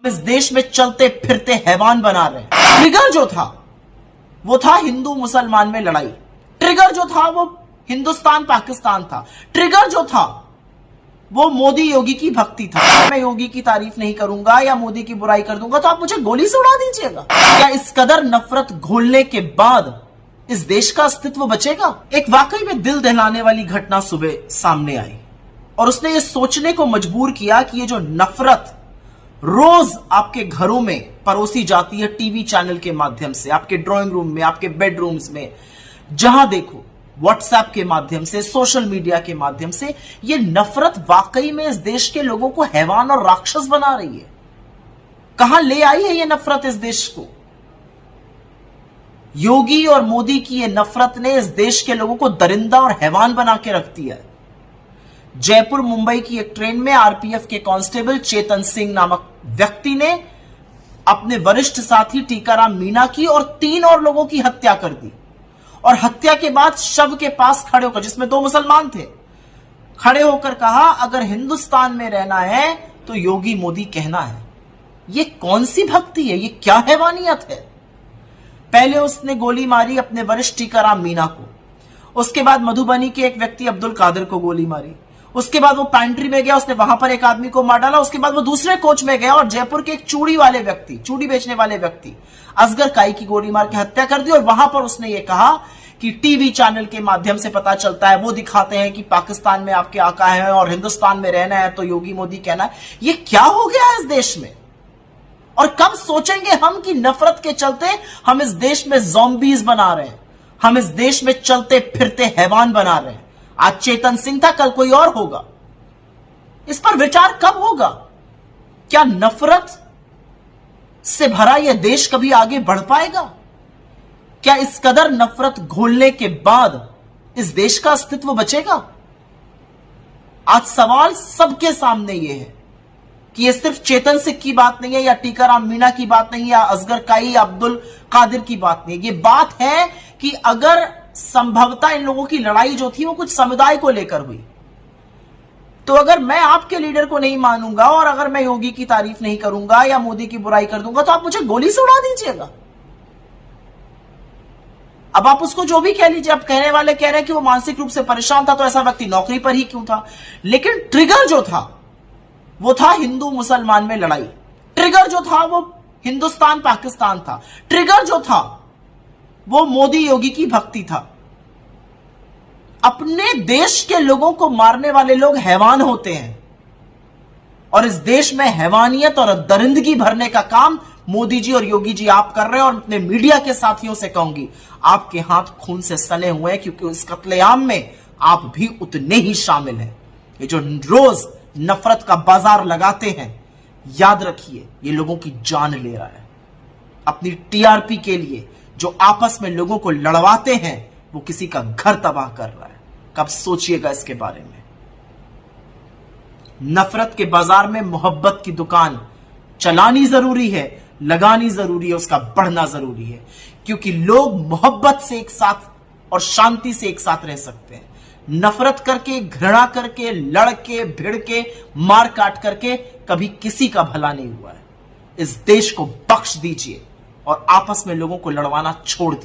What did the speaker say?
इस देश में चलते फिरते हैवान बना रहे हैं। ट्रिगर जो था वो था हिंदू मुसलमान में लड़ाई। ट्रिगर जो था वो हिंदुस्तान पाकिस्तान था। ट्रिगर जो था वो मोदी योगी की भक्ति था। मैं योगी की तारीफ नहीं करूंगा या मोदी की बुराई कर दूंगा तो आप मुझे गोली से उड़ा दीजिएगा। क्या इस कदर नफरत घोलने के बाद इस देश का अस्तित्व बचेगा? एक वाकई में दिल दहलाने वाली घटना सुबह सामने आई और उसने ये सोचने को मजबूर किया कि ये जो नफरत रोज आपके घरों में परोसी जाती है, टीवी चैनल के माध्यम से, आपके ड्राइंग रूम में, आपके बेडरूम्स में, जहां देखो व्हाट्सएप के माध्यम से, सोशल मीडिया के माध्यम से, ये नफरत वाकई में इस देश के लोगों को हैवान और राक्षस बना रही है। कहां ले आई है ये नफरत इस देश को? योगी और मोदी की ये नफरत ने इस देश के लोगों को दरिंदा और हैवान बना के रख दिया है। जयपुर मुंबई की एक ट्रेन में आरपीएफ के कांस्टेबल चेतन सिंह नामक व्यक्ति ने अपने वरिष्ठ साथी टीकाराम मीणा की और 3 और लोगों की हत्या कर दी और हत्या के बाद शव के पास खड़े होकर, जिसमें 2 मुसलमान थे, खड़े होकर कहा अगर हिंदुस्तान में रहना है तो योगी मोदी कहना है। ये कौन सी भक्ति है? ये क्या हैवानियत है? पहले उसने गोली मारी अपने वरिष्ठ टीकाराम मीणा को, उसके बाद मधुबनी के एक व्यक्ति अब्दुल कादिर को गोली मारी, उसके बाद वो पैंट्री में गया, उसने वहां पर एक आदमी को मार डाला, उसके बाद वो दूसरे कोच में गया और जयपुर के एक चूड़ी बेचने वाले व्यक्ति असगर काई की गोली मार के हत्या कर दी। और वहां पर उसने ये कहा कि टीवी चैनल के माध्यम से पता चलता है, वो दिखाते हैं कि पाकिस्तान में आपके आका है और हिंदुस्तान में रहना है तो योगी मोदी कहना है। ये क्या हो गया है इस देश में? और कब सोचेंगे हम कि नफरत के चलते हम इस देश में ज़ॉम्बीज बना रहे हैं, हम इस देश में चलते फिरते हैवान बना रहे हैं। आज चेतन सिंह था, कल कोई और होगा। इस पर विचार कब होगा? क्या नफरत से भरा यह देश कभी आगे बढ़ पाएगा? क्या इस कदर नफरत घोलने के बाद इस देश का अस्तित्व बचेगा? आज सवाल सबके सामने यह है कि यह सिर्फ चेतन सिंह की बात नहीं है या टीकाराम मीणा की बात नहीं है या असगर काई या अब्दुल कादिर की बात नहीं है। यह बात है कि अगर संभवतः इन लोगों की लड़ाई जो थी वो कुछ समुदाय को लेकर हुई, तो अगर मैं आपके लीडर को नहीं मानूंगा और अगर मैं योगी की तारीफ नहीं करूंगा या मोदी की बुराई कर दूंगा तो आप मुझे गोली से उड़ा दीजिएगा। अब आप उसको जो भी कह लीजिए, अब कहने वाले कह रहे हैं कि वो मानसिक रूप से परेशान था तो ऐसा व्यक्ति नौकरी पर ही क्यों था। लेकिन ट्रिगर जो था वो था हिंदू मुसलमान में लड़ाई। ट्रिगर जो था वो हिंदुस्तान पाकिस्तान था। ट्रिगर जो था वो मोदी योगी की भक्ति था। अपने देश के लोगों को मारने वाले लोग हैवान होते हैं और इस देश में हैवानियत और दरिंदगी भरने का काम मोदी जी और योगी जी आप कर रहे हैं। और अपने मीडिया के साथियों से कहूंगी, आपके हाथ खून से सने हुए हैं क्योंकि इस कत्लेआम में आप भी उतने ही शामिल हैं। ये जो रोज नफरत का बाजार लगाते हैं, याद रखिए ये लोगों की जान ले रहा है। अपनी टीआरपी के लिए जो आपस में लोगों को लड़वाते हैं वो किसी का घर तबाह कर रहा है। कब सोचिएगा इसके बारे में। नफरत के बाजार में मोहब्बत की दुकान चलानी जरूरी है, लगानी जरूरी है, उसका बढ़ना जरूरी है, क्योंकि लोग मोहब्बत से एक साथ और शांति से एक साथ रह सकते हैं। नफरत करके, घृणा करके, लड़ के, भिड़ के, मार काट करके कभी किसी का भला नहीं हुआ है। इस देश को बख्श दीजिए और आपस में लोगों को लड़वाना छोड़ दीजिए।